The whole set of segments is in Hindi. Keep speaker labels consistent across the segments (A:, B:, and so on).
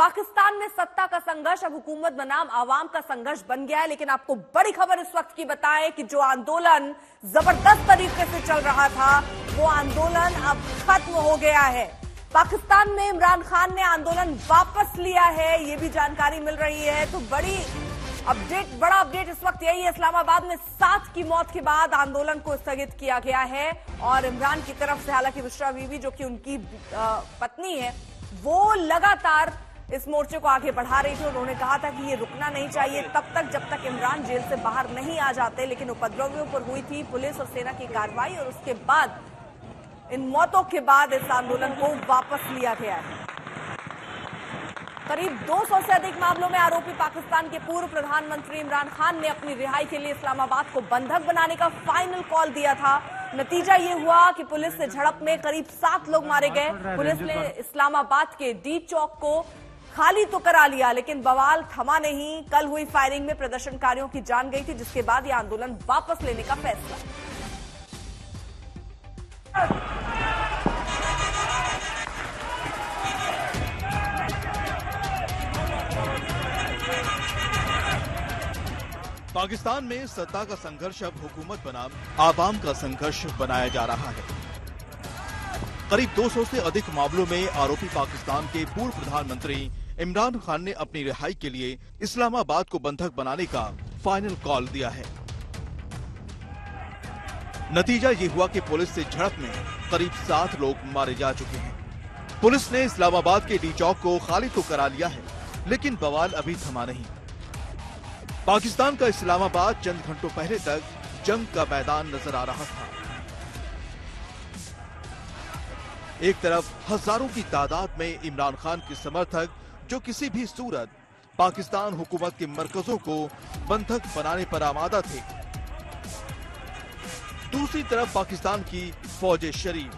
A: पाकिस्तान में सत्ता का संघर्ष अब हुकूमत बनाम आवाम का संघर्ष बन गया है। लेकिन आपको बड़ी खबर इस वक्त की बताएं कि जो आंदोलन जबरदस्त तरीके से चल रहा था वो आंदोलन अब खत्म हो गया है। पाकिस्तान में इमरान खान ने आंदोलन वापस लिया है, ये भी जानकारी मिल रही है। तो बड़ा अपडेट इस वक्त यही है, इस्लामाबाद में 7 की मौत के बाद आंदोलन को स्थगित किया गया है और इमरान की तरफ से हालांकि बुशरा बीवी जो कि उनकी पत्नी है वो लगातार इस मोर्चे को आगे बढ़ा रही थी। उन्होंने कहा था कि ये रुकना नहीं चाहिए तब तक जब तक इमरान जेल से बाहर नहीं आ जाते। लेकिन उपद्रवियों पर हुई थी पुलिस और सेना की कार्रवाई और उसके बाद इन मौतों के बाद इस आंदोलन को वापस लिया गया है। करीब 200 से अधिक मामलों में आरोपी पाकिस्तान के पूर्व प्रधानमंत्री इमरान खान ने अपनी रिहाई के लिए इस्लामाबाद को बंधक बनाने का फाइनल कॉल दिया था। नतीजा ये हुआ कि पुलिस से झड़प में करीब 7 लोग मारे गए। पुलिस ने इस्लामाबाद के डी चौक को खाली तो करा लिया लेकिन बवाल थमा नहीं। कल हुई फायरिंग में प्रदर्शनकारियों की जान गई थी, जिसके बाद यह आंदोलन वापस लेने का फैसला।
B: पाकिस्तान में सत्ता का संघर्ष अब हुकूमत बनाम आवाम का संघर्ष बनाया जा रहा है। करीब 200 से अधिक मामलों में आरोपी पाकिस्तान के पूर्व प्रधानमंत्री इमरान खान ने अपनी रिहाई के लिए इस्लामाबाद को बंधक बनाने का फाइनल कॉल दिया है। नतीजा ये हुआ कि पुलिस से झड़प में करीब 7 लोग मारे जा चुके हैं। पुलिस ने इस्लामाबाद के डी चौक को खाली तो करा लिया है लेकिन बवाल अभी थमा नहीं। पाकिस्तान का इस्लामाबाद चंद घंटों पहले तक जंग का मैदान नजर आ रहा था। एक तरफ हजारों की तादाद में इमरान खान के समर्थक जो किसी भी सूरत पाकिस्तान हुकूमत के मरकजों को बंधक बनाने पर आमादा थे, दूसरी तरफ पाकिस्तान की फौज शरीफ।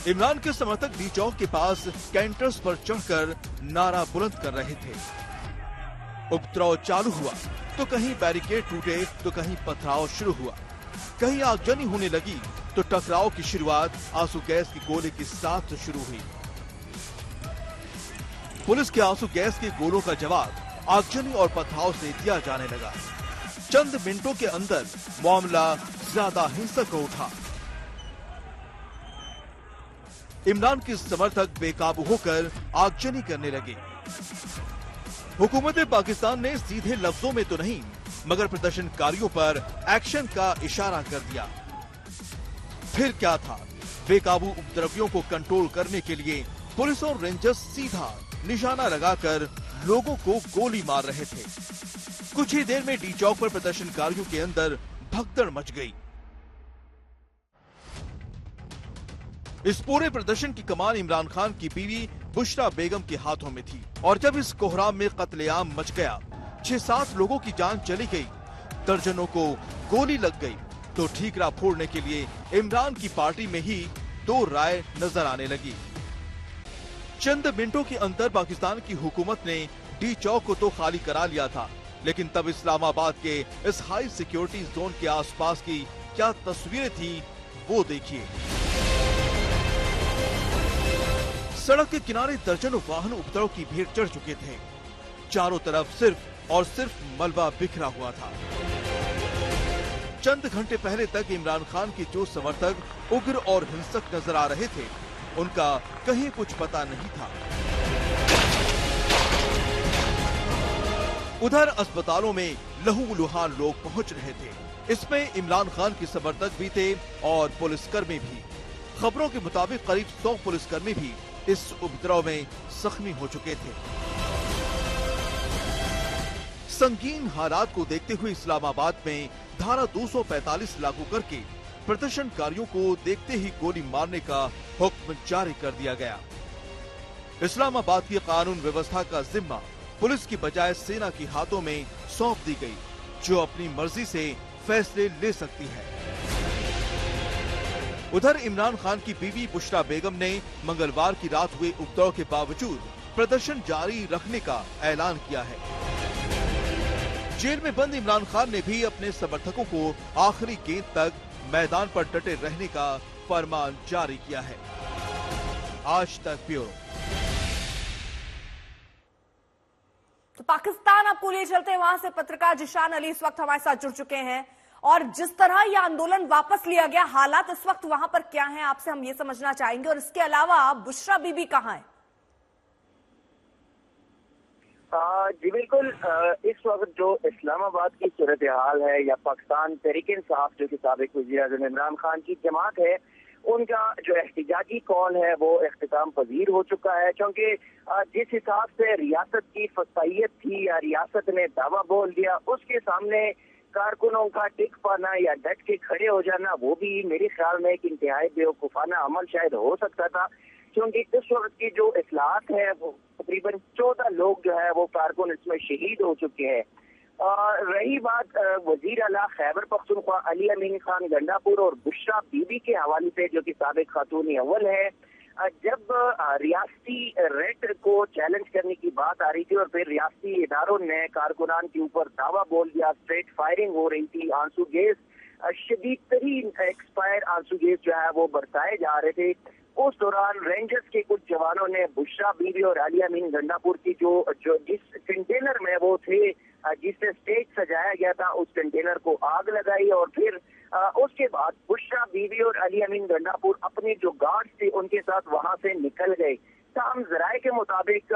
B: इमरान के समर्थक डी चौक के पास कैंटर्स पर चढ़कर नारा बुलंद कर रहे थे। उपद्रव चालू हुआ तो कहीं बैरिकेड टूटे तो कहीं पथराव शुरू हुआ, कहीं आगजनी होने लगी तो टकराव की शुरुआत आंसू गैस के गोले के साथ शुरू हुई। पुलिस के आंसू गैस के गोलों का जवाब आगजनी और पथराव से दिया जाने लगा। चंद मिनटों के अंदर मामला ज्यादा हिंसक हो उठा। इमरान के समर्थक बेकाबू होकर आगजनी करने लगे। हुकूमत पाकिस्तान ने सीधे लफ्जों में तो नहीं मगर प्रदर्शनकारियों पर एक्शन का इशारा कर दिया। फिर क्या था, बेकाबू उपद्रवियों को कंट्रोल करने के लिए पुलिस और रेंजर्स सीधा निशाना लगाकर लोगों को गोली मार रहे थे। कुछ ही देर में डी चौक पर प्रदर्शनकारियों के अंदर भगदड़ मच गई। इस पूरे प्रदर्शन की कमान इमरान खान की बीवी बुशरा बेगम के हाथों में थी और जब इस कोहराम में कत्लेआम मच गया, 6-7 लोगों की जान चली गई, दर्जनों को गोली लग गई, तो ठीकरा फोड़ने के लिए इमरान की पार्टी में ही 2 राय नजर आने लगी। चंद मिनटों के अंदर पाकिस्तान की हुकूमत ने डी चौक को तो खाली करा लिया था, लेकिन तब इस्लामाबाद के इस हाई सिक्योरिटी जोन के आसपास की क्या तस्वीरें थी वो देखिए। सड़क के किनारे दर्जनों वाहन उपद्रव की भीड़ चढ़ चुके थे। चारों तरफ सिर्फ और सिर्फ मलबा बिखरा हुआ था। चंद घंटे पहले तक इमरान खान के जो समर्थक उग्र और हिंसक नजर आ रहे थे, उनका कहीं कुछ पता नहीं था। उधर अस्पतालों में लहूलुहान लोग पहुंच रहे थे। इसमें इमरान खान के समर्थक भी थे और पुलिसकर्मी भी। खबरों के मुताबिक करीब 100 पुलिसकर्मी भी इस उपद्रव में जख्मी हो चुके थे। संगीन हालात को देखते हुए इस्लामाबाद में धारा 245 लागू करके प्रदर्शनकारियों को देखते ही गोली मारने का हुक्म जारी कर दिया गया। इस्लामाबाद की कानून व्यवस्था का जिम्मा पुलिस की बजाय सेना के हाथों में सौंप दी गई, जो अपनी मर्जी से फैसले ले सकती है। उधर इमरान खान की बीवी बुशरा बेगम ने मंगलवार की रात हुए उपद्रव के बावजूद प्रदर्शन जारी रखने का ऐलान किया है। जेल में बंद इमरान खान ने भी अपने समर्थकों को आखिरी गेंद तक मैदान पर डटे रहने का फरमान जारी किया है। आज तक ब्यूरो।
A: पाकिस्तान आपको लिए चलते हैं, वहां से पत्रकार जिशान अली इस वक्त हमारे साथ जुड़ चुके हैं। और जिस तरह यह आंदोलन वापस लिया गया, हालात इस वक्त वहां पर क्या हैं, आपसे हम ये समझना चाहेंगे। और इसके अलावा बुशरा बीबी कहां है?
C: जी बिल्कुल। इस वक्त जो इस्लामाबाद की सूरत हाल है, या पाकिस्तान तहरीक इंसाफ जो कि साबिक वज़ीर-ए-आज़म इमरान खान की जमात है, उनका जो एहतिजाजी कौल है वो इख्तिताम पजीर हो चुका है। क्योंकि जिस हिसाब से रियासत की फसाइयत थी या रियासत ने दावा बोल दिया, उसके सामने कारकुनों का टिक पाना या डट के खड़े हो जाना, वो भी मेरे ख्याल में एक इंतहाई बेवकूफाना अमल शायद हो सकता था। क्योंकि इस वक्त की जो इस्लाहत है वो तकरीबन 14 लोग जो है वो कारकुन इसमें शहीद हो चुके हैं। रही बात वजीर आला खैबर पख्तूनख्वा अली अमीन खान गंडापुर और बुशरा बीबी के हवाले से, जो कि साबिक खातून अव्वल है, जब रियासती रेट को चैलेंज करने की बात आ रही थी और फिर रियासती इदारों ने कारकुनान के ऊपर दावा बोल दिया, स्ट्रेट फायरिंग हो रही थी, आंसू गैस, शदीद तरीन एक्सपायर आंसू गैस जो है वो बरसाए जा रहे थे, उस दौरान रेंजर्स के कुछ जवानों ने बुशरा बीबी और अली अमीन गंडापुर की जो जिस कंटेनर में वो थे, जिससे स्टेज सजाया गया था, उस कंटेनर को आग लगाई। और फिर उसके बाद बुशरा बीबी और अली अमीन गंडापुर अपने जो गार्ड्स थे उनके साथ वहां से निकल गए। ताहम जराये के मुताबिक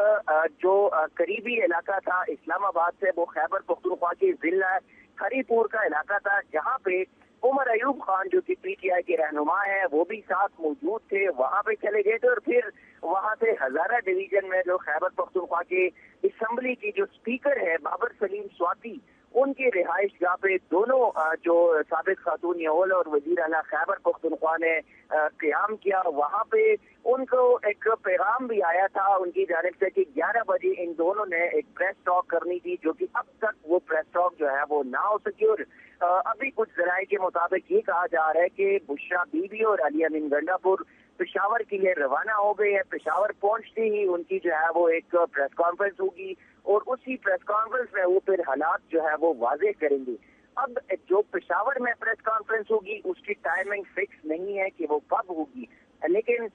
C: जो करीबी इलाका था इस्लामाबाद से, वो खैबर पख्तूनख्वा के जिला हरीपुर का इलाका था, जहाँ पे उमर अयूब खान जो कि पीटीआई के रहनुमा है वो भी साथ मौजूद थे, वहां पे चले गए थे। और फिर वहां से हजारा डिवीजन में जो खैबर पख्तूनख्वा के असेंबली की जो स्पीकर है बाबर सलीम स्वाति, उनके रिहाइश गाह पे दोनों जो साबिक खातून अव्वल और वजीर आला खैबर पख्तूनख्वा ने क़याम किया। वहां पे उनको एक पैगाम भी आया था उनकी जानिब से कि 11 बजे इन दोनों ने एक प्रेस टॉक करनी थी, जो कि अब तक वो प्रेस टॉक जो है वो ना हो सकी। और अभी कुछ जराये के मुताबिक ये कहा जा रहा है कि बुशरा बीबी और अली अमीन गंडापुर पेशावर के लिए रवाना हो गए हैं। पेशावर पहुंचते ही उनकी जो है वो एक प्रेस कॉन्फ्रेंस होगी और उसी प्रेस कॉन्फ्रेंस में वो फिर हालात जो है वो वाजे करेंगे। अब जो पेशावर में प्रेस कॉन्फ्रेंस होगी उसकी टाइमिंग फिक्स नहीं है कि वो कब होगी, लेकिन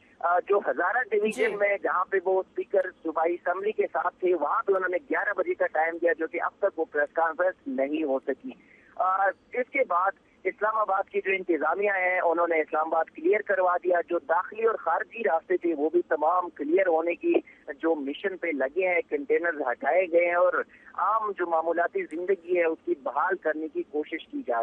C: जो हजारा डिवीजन में जहाँ पे वो स्पीकर सूबाई असेंबली के साथ थे, वहाँ पे उन्होंने 11 बजे का टाइम दिया, जो कि अब तक वो प्रेस कॉन्फ्रेंस नहीं हो सकी। इसके बाद इस्लामाबाद की जो इंतजामिया है उन्होंने इस्लामाबाद क्लियर करवा दिया। जो दाखिली और खारजी रास्ते थे वो भी तमाम क्लियर होने की जो मिशन पे लगे हैं, कंटेनर हटाए गए हैं और आम जो मामूलाती जिंदगी है उसकी बहाल करने की कोशिश की जा रही है।